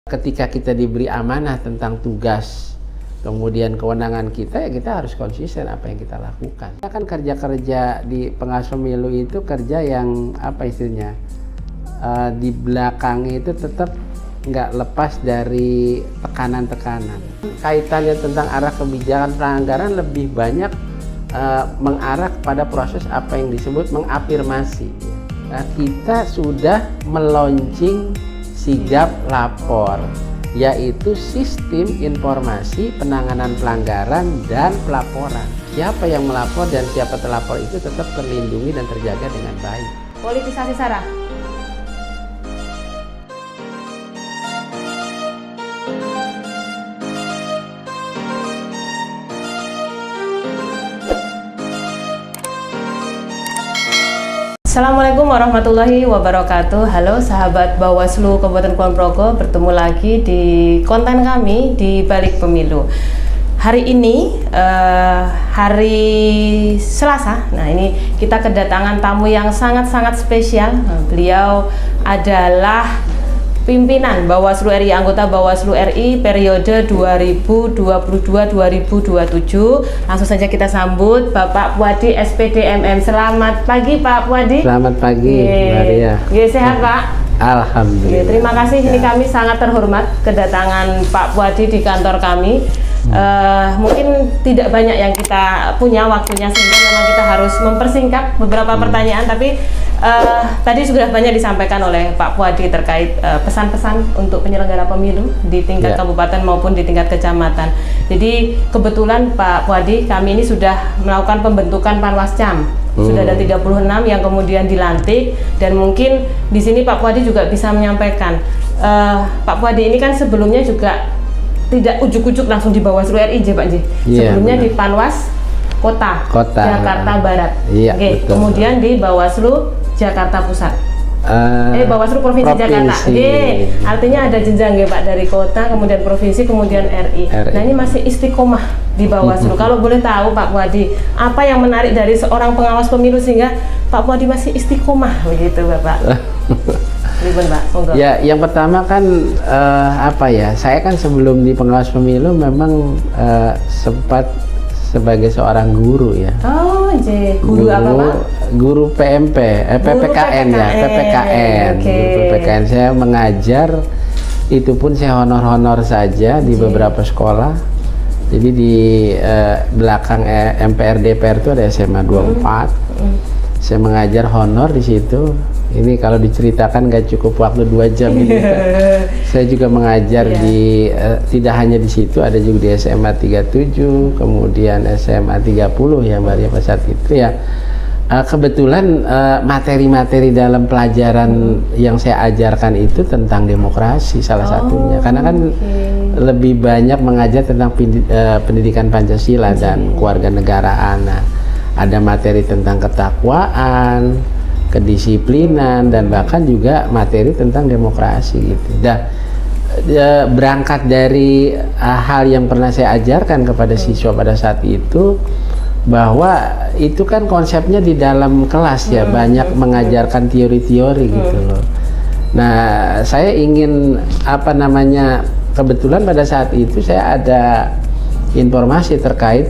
Ketika kita diberi amanah tentang tugas, kemudian kewenangan kita, ya kita harus konsisten apa yang kita lakukan. Kita kan kerja-kerja di pengawas pemilu itu kerja yang apa istilahnya, di belakang itu tetap nggak lepas dari tekanan-tekanan. Kaitannya tentang arah kebijakan pelanggaran lebih banyak mengarah pada proses apa yang disebut mengafirmasi. Nah, kita sudah meluncing sigap lapor, yaitu sistem informasi penanganan pelanggaran dan pelaporan. Siapa yang melapor dan siapa terlapor itu tetap terlindungi dan terjaga dengan baik. Politisasi SARA. Assalamualaikum warahmatullahi wabarakatuh. Halo sahabat Bawaslu Kabupaten Kulon Progo, bertemu lagi di konten kami di Balik Pemilu. Hari ini hari Selasa. Nah, ini kita kedatangan tamu yang sangat-sangat spesial. Beliau adalah pimpinan Bawaslu RI, anggota Bawaslu RI periode 2022-2027. Langsung saja kita sambut Bapak Puadi SPD MM. Selamat pagi Pak Puadi. Selamat pagi, Maria. Sehat Pak? Alhamdulillah. Terima kasih. Ini kami sangat terhormat kedatangan Pak Puadi di kantor kami. Mungkin tidak banyak yang kita punya waktunya, sehingga memang kita harus mempersingkat beberapa pertanyaan, tapi tadi sudah banyak disampaikan oleh Pak Puadi terkait pesan-pesan untuk penyelenggara pemilu di tingkat kabupaten maupun di tingkat kecamatan. Jadi kebetulan Pak Puadi, kami ini sudah melakukan pembentukan Panwascam. Sudah ada 36 yang kemudian dilantik, dan mungkin di sini Pak Puadi juga bisa menyampaikan. Pak Puadi ini kan sebelumnya juga tidak ujuk-ujuk langsung di Bawaslu RI, Pak J. Sebelumnya di Panwas Kota Jakarta Barat. Oke, kemudian di Bawaslu Jakarta Pusat. Bawaslu Provinsi Jakarta. Artinya ada jenjang ya Pak, dari kota, kemudian provinsi, kemudian RI. Nah, ini masih istiqomah di Bawaslu. Kalau boleh tahu Pak Puadi, apa yang menarik dari seorang pengawas pemilu sehingga Pak Puadi masih istiqomah begitu Bapak? Ya, yang pertama kan saya kan sebelum di pengawas pemilu memang sempat sebagai seorang guru ya. Guru apa Pak? Guru PMP, PPKN ya, PPKN. Okay. Guru PPKN, saya mengajar, itu pun saya honor-honor saja di beberapa sekolah. Jadi di belakang MPR DPR itu ada SMA 24. Saya mengajar honor di situ. Ini kalau diceritakan nggak cukup waktu 2 jam ini. Saya juga mengajar di tidak hanya di situ, ada juga di SMA 37, kemudian SMA 30 ya Mbak Ria pada saat itu ya. Kebetulan materi-materi dalam pelajaran yang saya ajarkan itu tentang demokrasi salah satunya. Karena kan lebih banyak mengajar tentang pendidikan Pancasila dan kewarganegaraan. Nah, ada materi tentang ketakwaan, kedisiplinan, dan bahkan juga materi tentang demokrasi gitu. Berangkat dari hal yang pernah saya ajarkan kepada siswa pada saat itu, bahwa itu kan konsepnya di dalam kelas ya, banyak mengajarkan teori-teori gitu loh. Nah, saya ingin kebetulan pada saat itu saya ada informasi terkait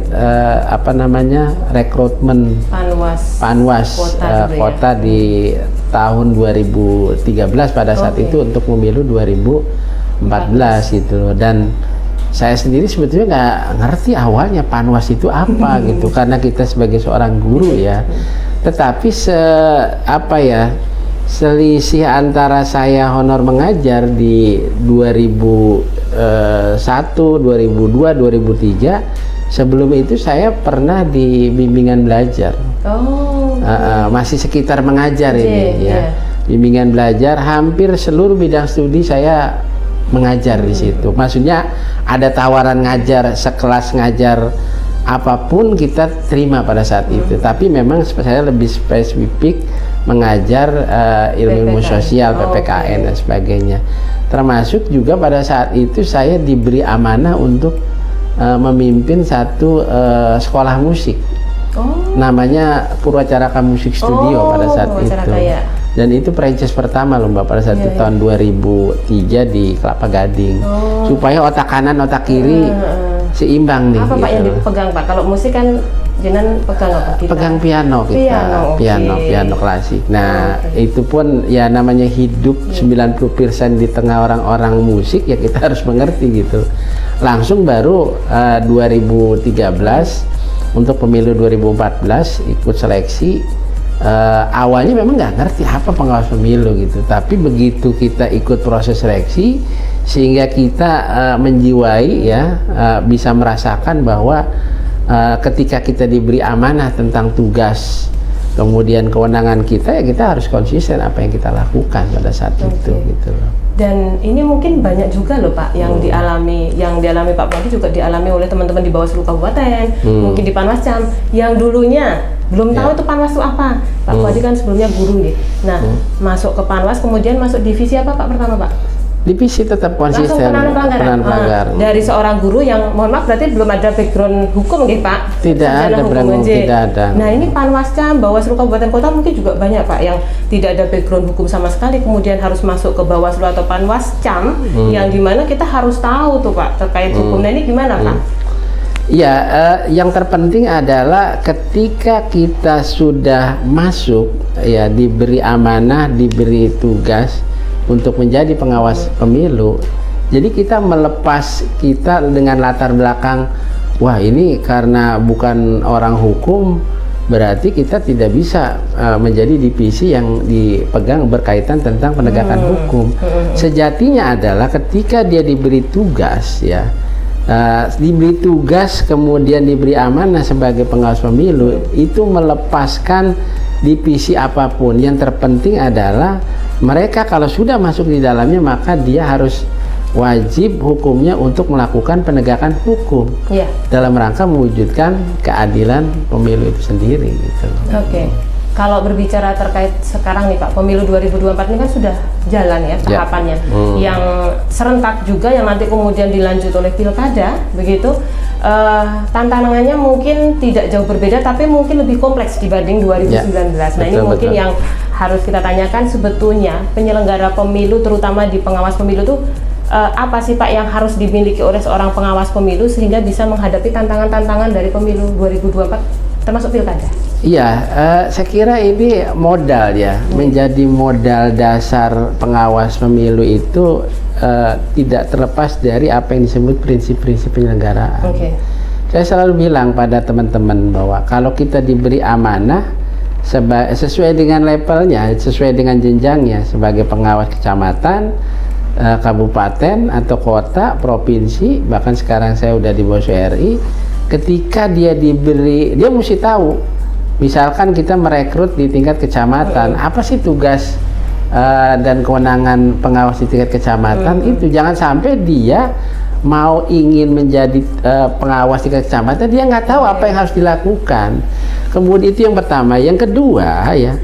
rekrutmen Panwas kota di tahun 2013 pada saat itu untuk pemilu 2014 gitu loh. Dan saya sendiri sebetulnya nggak ngerti awalnya Panwas itu apa gitu, karena kita sebagai seorang guru ya. Tetapi selisih antara saya honor mengajar di 2001, 2002, 2003. Sebelum itu saya pernah di bimbingan belajar. Masih sekitar mengajar ini ya. Bimbingan belajar, hampir seluruh bidang studi saya mengajar di situ. Maksudnya ada tawaran ngajar, sekelas ngajar apapun kita terima pada saat itu. Tapi memang saya lebih spesifik mengajar ilmu sosial, PPKN dan sebagainya. Termasuk juga pada saat itu saya diberi amanah untuk memimpin satu sekolah musik. Namanya Purwacaraka Musik Studio pada saat itu. Dan itu franchise pertama loh Mbak pada saat itu tahun 2003 di Kelapa Gading. Supaya otak kanan otak kiri seimbang nih. Apa Pak yang gitu. dipegang Pak? Kalau musik kan Jenan pegang apa? Pegang piano kita, piano klasik. Nah, itu pun ya namanya hidup 90% di tengah orang-orang musik, ya kita harus mengerti gitu. Langsung baru 2013 untuk pemilu 2014 ikut seleksi. Awalnya memang nggak ngerti apa pengawas pemilu gitu, tapi begitu kita ikut proses seleksi sehingga kita menjiwai ya, bisa merasakan bahwa ketika kita diberi amanah tentang tugas kemudian kewenangan kita, ya kita harus konsisten apa yang kita lakukan pada saat itu gitu loh. Dan ini mungkin banyak juga loh Pak yang dialami Pak Puadi juga dialami oleh teman-teman di Bawaslu Kabupaten, mungkin di Panwascam yang dulunya belum tahu itu Panwas itu apa. Pak Puadi kan sebelumnya guru nih. Nah, masuk ke Panwas kemudian masuk divisi apa Pak pertama Pak? Divisi tetap konsisten penanganan pelanggaran. Dari seorang guru yang mohon maaf berarti belum ada background hukum nggih Pak? Tidak ada background, tidak ada. Nah, ini Panwascam, Bawaslu Kabupaten Kota mungkin juga banyak Pak yang tidak ada background hukum sama sekali kemudian harus masuk ke Bawaslu atau Panwascam yang dimana kita harus tahu tuh Pak terkait hukum. Nah, ini gimana Pak? Ya, yang terpenting adalah ketika kita sudah masuk, ya diberi amanah, diberi tugas untuk menjadi pengawas pemilu. Jadi kita melepas kita dengan latar belakang, wah ini karena bukan orang hukum, berarti kita tidak bisa menjadi divisi yang dipegang berkaitan tentang penegakan hukum. Sejatinya adalah ketika dia diberi tugas, ya diberi tugas kemudian diberi amanah sebagai pengawas pemilu, itu melepaskan divisi apapun. Yang terpenting adalah mereka kalau sudah masuk di dalamnya, maka dia harus wajib hukumnya untuk melakukan penegakan hukum dalam rangka mewujudkan keadilan pemilu itu sendiri gitu. Oke. Kalau berbicara terkait sekarang nih Pak, pemilu 2024 ini kan sudah jalan ya tahapannya, yang serentak juga, yang nanti kemudian dilanjut oleh pilkada, begitu. Tantangannya mungkin tidak jauh berbeda, tapi mungkin lebih kompleks dibanding 2019. Nah, ini mungkin yang harus kita tanyakan, sebetulnya penyelenggara pemilu, terutama di pengawas pemilu itu apa sih Pak yang harus dimiliki oleh seorang pengawas pemilu sehingga bisa menghadapi tantangan-tantangan dari pemilu 2024 termasuk pilkada? Iya, saya kira ini modal ya, menjadi modal dasar pengawas pemilu itu tidak terlepas dari apa yang disebut prinsip-prinsip penyelenggaraan. Saya selalu bilang pada teman-teman bahwa kalau kita diberi amanah sesuai dengan levelnya, sesuai dengan jenjangnya sebagai pengawas kecamatan, kabupaten atau kota, provinsi, bahkan sekarang saya udah di Bawaslu RI, ketika dia diberi, dia mesti tahu. Misalkan kita merekrut di tingkat kecamatan, apa sih tugas dan kewenangan pengawas di tingkat kecamatan itu? Jangan sampai dia mau ingin menjadi pengawas di tingkat kecamatan, dia nggak tahu apa yang harus dilakukan. Kemudian itu yang pertama. Yang kedua ya,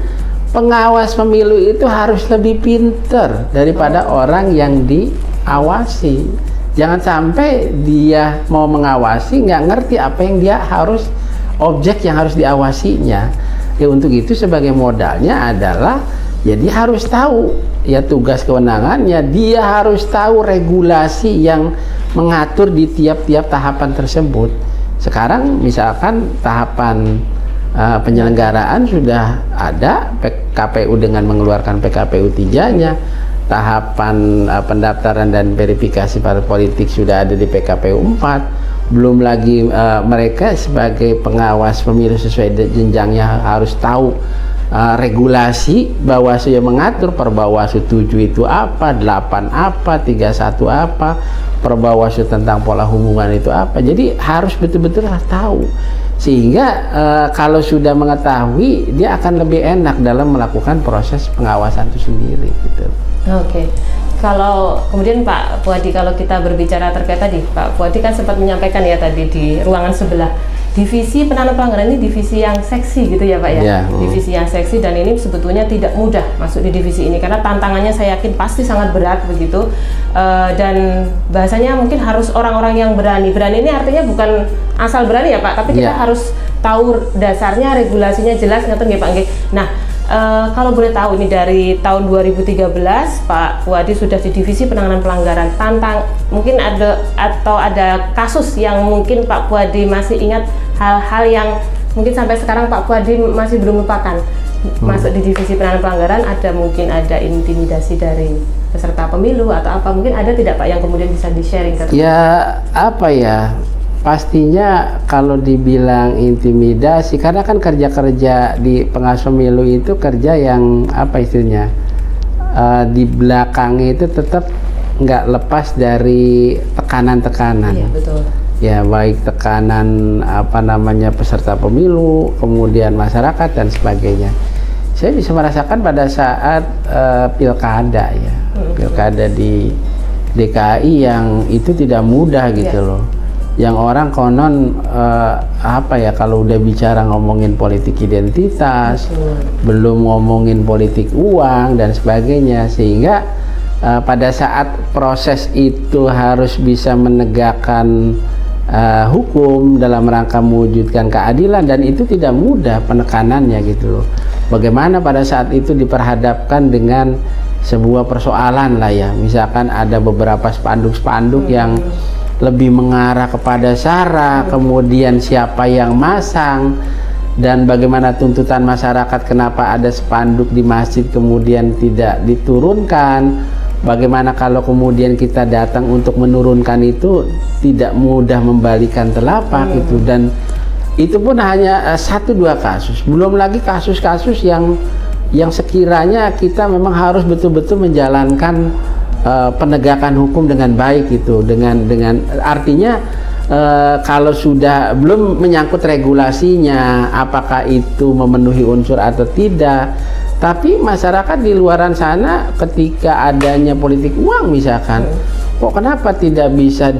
pengawas pemilu itu harus lebih pinter daripada orang yang diawasi. Jangan sampai dia mau mengawasi nggak ngerti apa yang dia harus, objek yang harus diawasinya. Ya untuk itu sebagai modalnya adalah ya dia harus tahu ya tugas kewenangannya, dia harus tahu regulasi yang mengatur di tiap-tiap tahapan tersebut. Sekarang misalkan tahapan penyelenggaraan sudah ada, KPU dengan mengeluarkan PKPU 3-nya, tahapan pendaftaran dan verifikasi partai politik sudah ada di PKPU 4. Belum lagi mereka sebagai pengawas pemilu sesuai jenjangnya harus tahu regulasi Bawaslu yang mengatur. Perbawaslu 7 itu apa, 8 apa, 31 apa, Perbawaslu tentang pola hubungan itu apa. Jadi harus betul-betul tahu, sehingga kalau sudah mengetahui, dia akan lebih enak dalam melakukan proses pengawasan itu sendiri gitu. Oke. Kalau kemudian Pak Puadi, kalau kita berbicara terkait tadi, Pak Puadi kan sempat menyampaikan ya tadi di ruangan sebelah, divisi penanganan pelanggaran ini divisi yang seksi gitu ya Pak ya, divisi yang seksi, dan ini sebetulnya tidak mudah masuk di divisi ini karena tantangannya saya yakin pasti sangat berat begitu, dan bahasanya mungkin harus orang-orang yang berani. Berani ini artinya bukan asal berani ya Pak, tapi kita harus tahu dasarnya, regulasinya jelas, ngerti nggih Pak nggih. Nah, Kalau boleh tahu ini dari tahun 2013 Pak Puadi sudah di Divisi Penanganan Pelanggaran. Mungkin ada kasus yang mungkin Pak Puadi masih ingat, hal-hal yang mungkin sampai sekarang Pak Puadi masih belum lupakan. Masuk di Divisi Penanganan Pelanggaran mungkin ada intimidasi dari peserta pemilu atau apa, mungkin ada tidak Pak yang kemudian bisa di-sharing ke teman? Ya apa ya, pastinya kalau dibilang intimidasi, karena kan kerja-kerja di pengawas pemilu itu kerja yang apa istilahnya, di belakangnya itu tetap nggak lepas dari tekanan-tekanan. Iya, betul. Ya, baik tekanan peserta pemilu, kemudian masyarakat dan sebagainya. Saya bisa merasakan pada saat pilkada ya, pilkada di DKI yang itu tidak mudah gitu loh. Yang orang konon kalau udah bicara ngomongin politik identitas, belum ngomongin politik uang dan sebagainya, sehingga pada saat proses itu harus bisa menegakkan hukum dalam rangka mewujudkan keadilan, dan itu tidak mudah penekanannya gitu loh. Bagaimana pada saat itu diperhadapkan dengan sebuah persoalan lah ya, misalkan ada beberapa spanduk-spanduk yang lebih mengarah kepada SARA, kemudian siapa yang masang, dan bagaimana tuntutan masyarakat kenapa ada spanduk di masjid kemudian tidak diturunkan, bagaimana kalau kemudian kita datang untuk menurunkan itu tidak mudah membalikan telapak itu, dan itu pun hanya 1-2 kasus, belum lagi kasus-kasus yang sekiranya kita memang harus betul-betul menjalankan penegakan hukum dengan baik itu, dengan artinya kalau sudah belum menyangkut regulasinya apakah itu memenuhi unsur atau tidak, tapi masyarakat di luaran sana ketika adanya politik uang misalkan, kok kenapa tidak bisa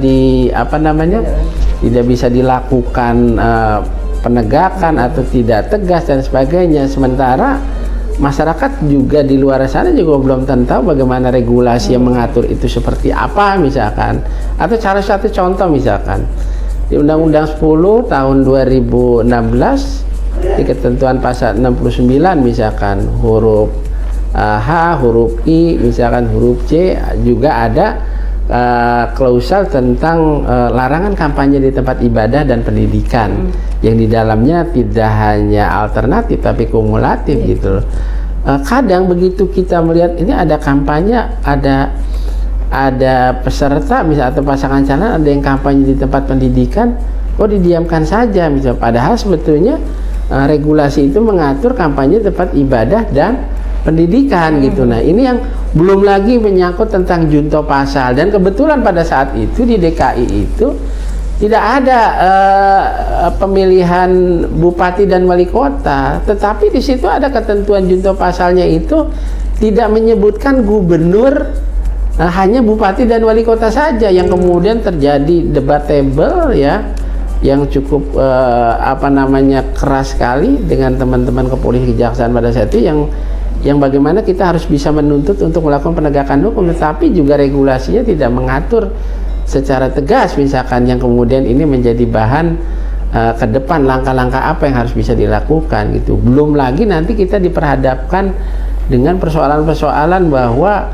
tidak bisa dilakukan penegakan atau tidak tegas dan sebagainya, sementara masyarakat juga di luar sana juga belum tahu bagaimana regulasi yang mengatur itu seperti apa misalkan. Atau cara satu contoh misalkan di Undang-Undang 10 tahun 2016 di ketentuan pasal 69 misalkan huruf H, huruf I, misalkan huruf C juga ada klausal tentang larangan kampanye di tempat ibadah dan pendidikan, yang di dalamnya tidak hanya alternatif tapi kumulatif gitu loh. Kadang begitu kita melihat ini ada kampanye, ada peserta misalnya atau pasangan calon ada yang kampanye di tempat pendidikan, kok didiamkan saja misalnya, padahal sebetulnya regulasi itu mengatur kampanye tempat ibadah dan pendidikan gitu. Nah, ini yang belum lagi menyangkut tentang junto pasal, dan kebetulan pada saat itu di DKI itu tidak ada pemilihan bupati dan wali kota, tetapi di situ ada ketentuan junto pasalnya itu tidak menyebutkan gubernur, hanya bupati dan wali kota saja, yang kemudian terjadi debatable ya, yang cukup keras sekali dengan teman-teman kepolisian kejaksaan pada saat itu, yang bagaimana kita harus bisa menuntut untuk melakukan penegakan hukum, tetapi juga regulasinya tidak mengatur secara tegas misalkan, yang kemudian ini menjadi bahan ke depan langkah-langkah apa yang harus bisa dilakukan gitu. Belum lagi nanti kita diperhadapkan dengan persoalan-persoalan bahwa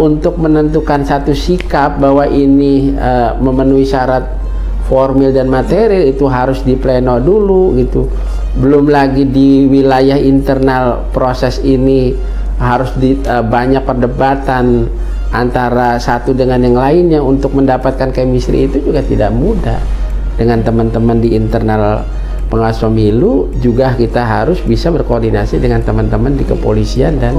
untuk menentukan satu sikap bahwa ini memenuhi syarat formil dan material itu harus di pleno dulu gitu. Belum lagi di wilayah internal proses ini harus banyak perdebatan antara satu dengan yang lainnya untuk mendapatkan chemistry, itu juga tidak mudah. Dengan teman-teman di internal pengawas pemilu juga kita harus bisa berkoordinasi dengan teman-teman di kepolisian dan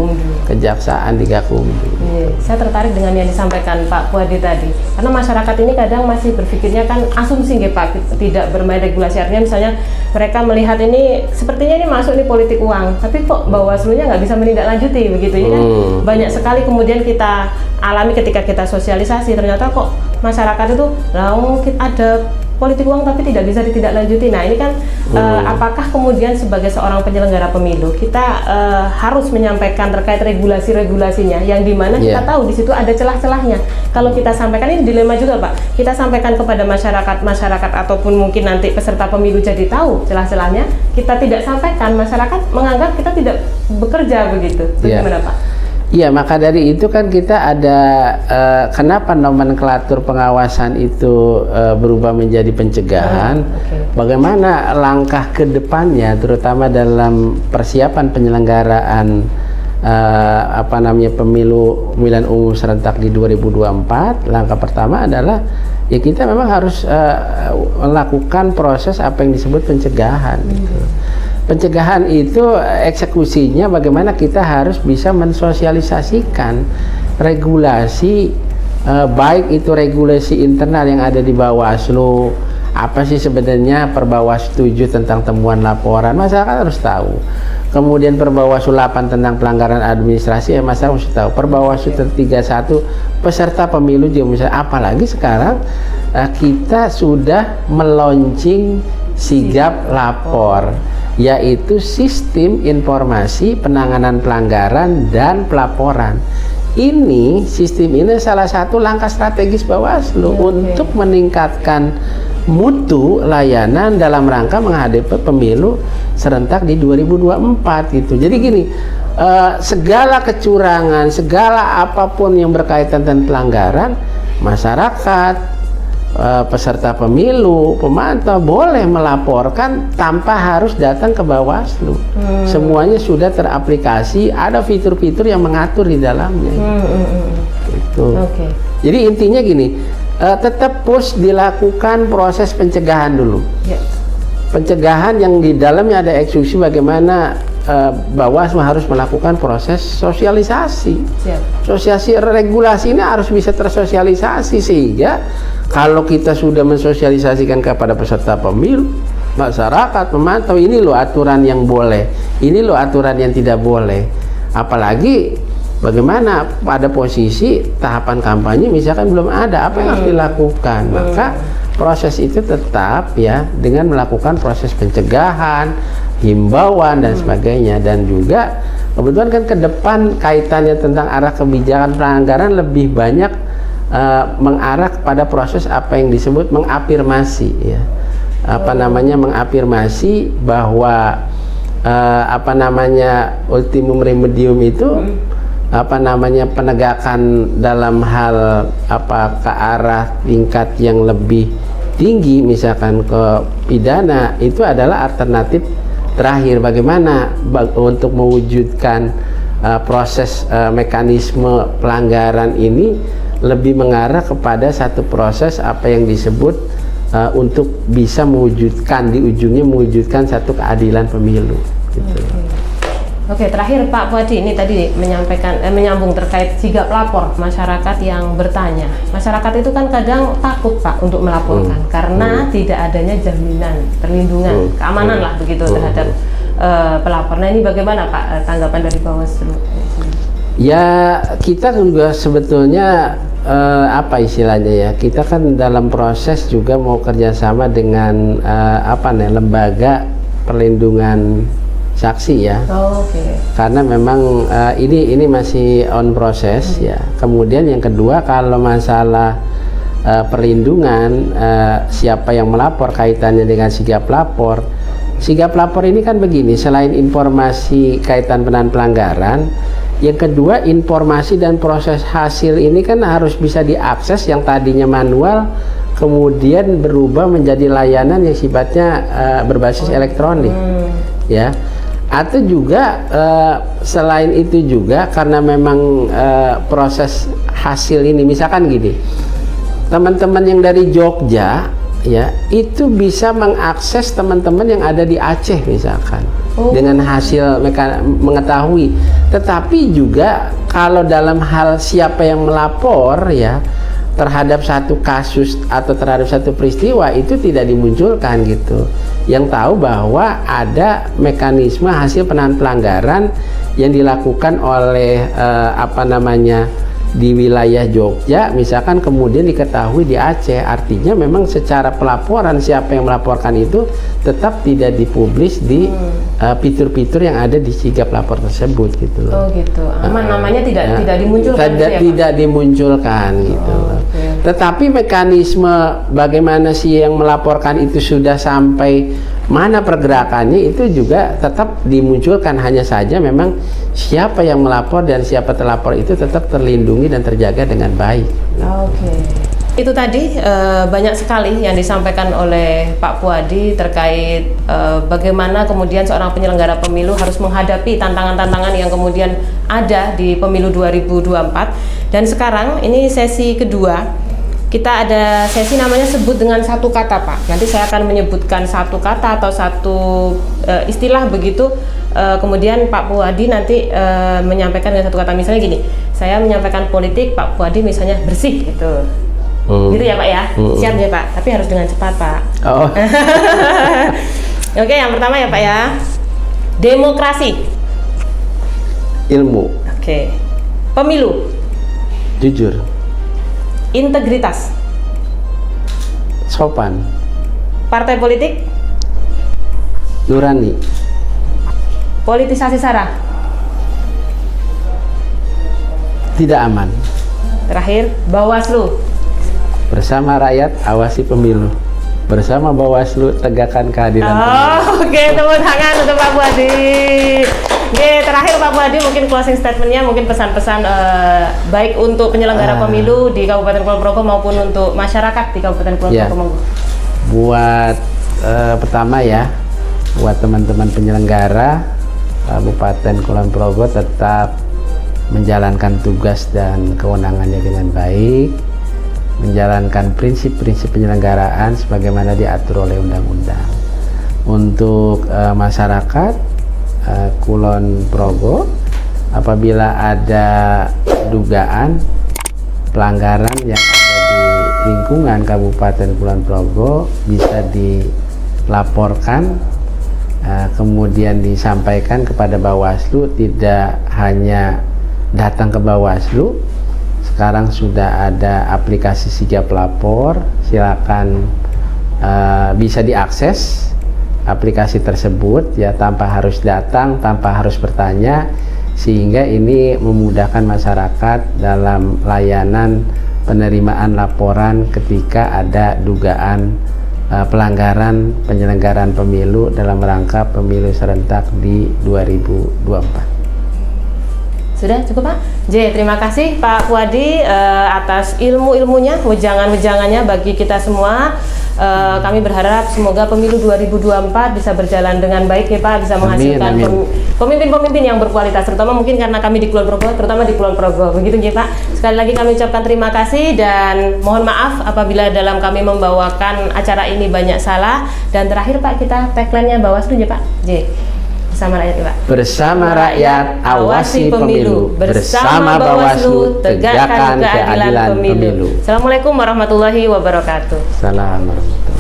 kejaksaan di Gakumdu. Saya tertarik dengan yang disampaikan Pak Puadi tadi, karena masyarakat ini kadang masih berpikirnya kan asumsi nggih Pak, tidak bermain regulasi, artinya misalnya mereka melihat ini sepertinya ini masuk nih politik uang, tapi kok Bawaslu-nya nggak bisa menindaklanjuti begitu ya kan. Banyak sekali kemudian kita alami ketika kita sosialisasi, ternyata kok masyarakat itu ada politik uang tapi tidak bisa ditindaklanjuti. Nah ini kan apakah kemudian sebagai seorang penyelenggara pemilu kita harus menyampaikan terkait regulasi-regulasinya yang dimana kita tahu di situ ada celah-celahnya. Kalau kita sampaikan, ini dilema juga Pak, kita sampaikan kepada masyarakat ataupun mungkin nanti peserta pemilu jadi tahu celah-celahnya, kita tidak sampaikan, masyarakat menganggap kita tidak bekerja begitu. Bagaimana Pak? Iya, maka dari itu kan kita ada kenapa nomenklatur pengawasan itu berubah menjadi pencegahan. Bagaimana langkah ke depannya, terutama dalam persiapan penyelenggaraan pemilihan umum serentak di 2024. Langkah pertama adalah ya kita memang harus melakukan proses apa yang disebut pencegahan. Gitu. Pencegahan itu eksekusinya bagaimana kita harus bisa mensosialisasikan regulasi, baik itu regulasi internal yang ada di Bawaslu, apa sih sebenarnya Perbawaslu 7 tentang temuan laporan, masyarakat harus tahu. Kemudian Perbawaslu 8 tentang pelanggaran administrasi, masyarakat harus tahu. Perbawaslu 31 peserta pemilu juga misalnya, apalagi sekarang kita sudah meluncing sigap lapor, yaitu sistem informasi penanganan pelanggaran dan pelaporan. Ini sistem ini salah satu langkah strategis Bawaslu untuk meningkatkan mutu layanan dalam rangka menghadapi pemilu serentak di 2024 gitu. Jadi gini, segala kecurangan, segala apapun yang berkaitan dengan pelanggaran, masyarakat, peserta pemilu, pemantau boleh melaporkan tanpa harus datang ke Bawaslu. Semuanya sudah teraplikasi, ada fitur-fitur yang mengatur di dalamnya. Gitu. Jadi intinya gini, tetap push dilakukan proses pencegahan dulu. Pencegahan yang di dalamnya ada eksekusi bagaimana Bawaslu harus melakukan proses sosialisasi. Sosialisasi regulasi ini harus bisa tersosialisasi sehingga kalau kita sudah mensosialisasikan kepada peserta pemilu, masyarakat, pemantau, ini loh aturan yang boleh, ini loh aturan yang tidak boleh. Apalagi bagaimana pada posisi tahapan kampanye misalkan belum ada, apa yang harus dilakukan? Maka proses itu tetap ya dengan melakukan proses pencegahan, himbauan dan sebagainya, dan juga kebetulan kan ke depan kaitannya tentang arah kebijakan pelanggaran lebih banyak mengarah kepada proses apa yang disebut mengafirmasi ya. Mengafirmasi bahwa ultimum remedium itu penegakan dalam hal ke arah tingkat yang lebih tinggi, misalkan ke pidana, itu adalah alternatif terakhir. Bagaimana untuk mewujudkan proses mekanisme pelanggaran ini lebih mengarah kepada satu proses apa yang disebut untuk bisa mewujudkan di ujungnya mewujudkan satu keadilan pemilu gitu. Oke, terakhir Pak Puadi, ini tadi menyambung terkait sigap lapor masyarakat yang bertanya. Masyarakat itu kan kadang takut Pak untuk melaporkan karena tidak adanya jaminan perlindungan, keamanan lah begitu terhadap pelapor. Nah ini bagaimana Pak tanggapan dari Bawaslu? Ya kita juga sebetulnya istilahnya ya, kita kan dalam proses juga mau kerjasama dengan lembaga perlindungan saksi ya. Karena memang ini masih on proses ya. Kemudian yang kedua, kalau masalah perlindungan siapa yang melapor kaitannya dengan sigap lapor. Sigap lapor ini kan begini, selain informasi kaitan dengan pelanggaran, yang kedua informasi dan proses hasil ini kan harus bisa diakses, yang tadinya manual kemudian berubah menjadi layanan yang sifatnya berbasis elektronik ya. Atau juga selain itu juga karena memang proses hasil ini misalkan gini, teman-teman yang dari Jogja ya itu bisa mengakses teman-teman yang ada di Aceh misalkan dengan hasil mereka mengetahui. Tetapi juga kalau dalam hal siapa yang melapor ya terhadap satu kasus atau terhadap satu peristiwa itu tidak dimunculkan gitu. Yang tahu bahwa ada mekanisme hasil penanganan pelanggaran yang dilakukan oleh di wilayah Jogja misalkan kemudian diketahui di Aceh, artinya memang secara pelaporan siapa yang melaporkan itu tetap tidak dipublis di fitur-fitur yang ada di sigap lapor tersebut gitu loh. Oh gitu, aman namanya tidak dimunculkan gitu ya, Pak? Tidak dimunculkan gitu loh. Okay. Tetapi mekanisme bagaimana sih yang melaporkan itu sudah sampai mana pergerakannya itu juga tetap dimunculkan, hanya saja memang siapa yang melapor dan siapa terlapor itu tetap terlindungi dan terjaga dengan baik. Oke. Itu tadi banyak sekali yang disampaikan oleh Pak Puadi terkait bagaimana kemudian seorang penyelenggara pemilu harus menghadapi tantangan-tantangan yang kemudian ada di pemilu 2024. Dan sekarang ini sesi kedua. Kita ada sesi namanya sebut dengan satu kata, Pak. Nanti saya akan menyebutkan satu kata atau satu istilah begitu. Kemudian Pak Puadi nanti menyampaikan dengan satu kata. Misalnya gini, saya menyampaikan politik, Pak Puadi misalnya bersih gitu. Gitu ya Pak ya? Siap ya Pak, tapi harus dengan cepat Pak. Oh. Oke, yang pertama ya Pak ya. Demokrasi. Ilmu. Oke. Pemilu. Jujur. Integritas. Sopan. Partai politik. Nurani. Politisasi SARA. Tidak aman. Terakhir, Bawaslu. Bersama rakyat awasi pemilu. Bersama Bawaslu tegakkan keadilan pemilu. Oke, tepuk tangan untuk Pak Puadi. Oke, terakhir Pak Puadi mungkin closing statementnya, mungkin pesan-pesan baik untuk penyelenggara pemilu di Kabupaten Kulon Progo maupun untuk masyarakat di Kabupaten Kulon Progo. Buat pertama ya, buat teman-teman penyelenggara Kabupaten Kulon Progo tetap menjalankan tugas dan kewenangannya dengan baik, menjalankan prinsip-prinsip penyelenggaraan sebagaimana diatur oleh undang-undang. Untuk masyarakat Kulon Progo, apabila ada dugaan pelanggaran yang ada di lingkungan Kabupaten Kulon Progo bisa dilaporkan, kemudian disampaikan kepada Bawaslu. Tidak hanya datang ke Bawaslu, sekarang sudah ada aplikasi Sigap Lapor, silakan bisa diakses aplikasi tersebut ya, tanpa harus datang, tanpa harus bertanya, sehingga ini memudahkan masyarakat dalam layanan penerimaan laporan ketika ada dugaan pelanggaran penyelenggaraan pemilu dalam rangka pemilu serentak di 2024. Sudah cukup Pak? Terima kasih Pak Puadi atas ilmu-ilmunya, wejangan-wejangannya bagi kita semua. Kami berharap semoga pemilu 2024 bisa berjalan dengan baik ya Pak, bisa menghasilkan pemimpin-pemimpin yang berkualitas, terutama mungkin karena kami di Kulon Progo, terutama di Kulon Progo, begitu ya Pak. Sekali lagi kami ucapkan terima kasih dan mohon maaf apabila dalam kami membawakan acara ini banyak salah. Dan terakhir Pak, kita tagline-nya Bawaslu ya Pak. Bersama rakyat ya Pak. Bersama rakyat awasi pemilu. Bersama Bawaslu tegakkan keadilan pemilu. Assalamualaikum warahmatullahi wabarakatuh. Salam warahmatullahi wabarakatuh.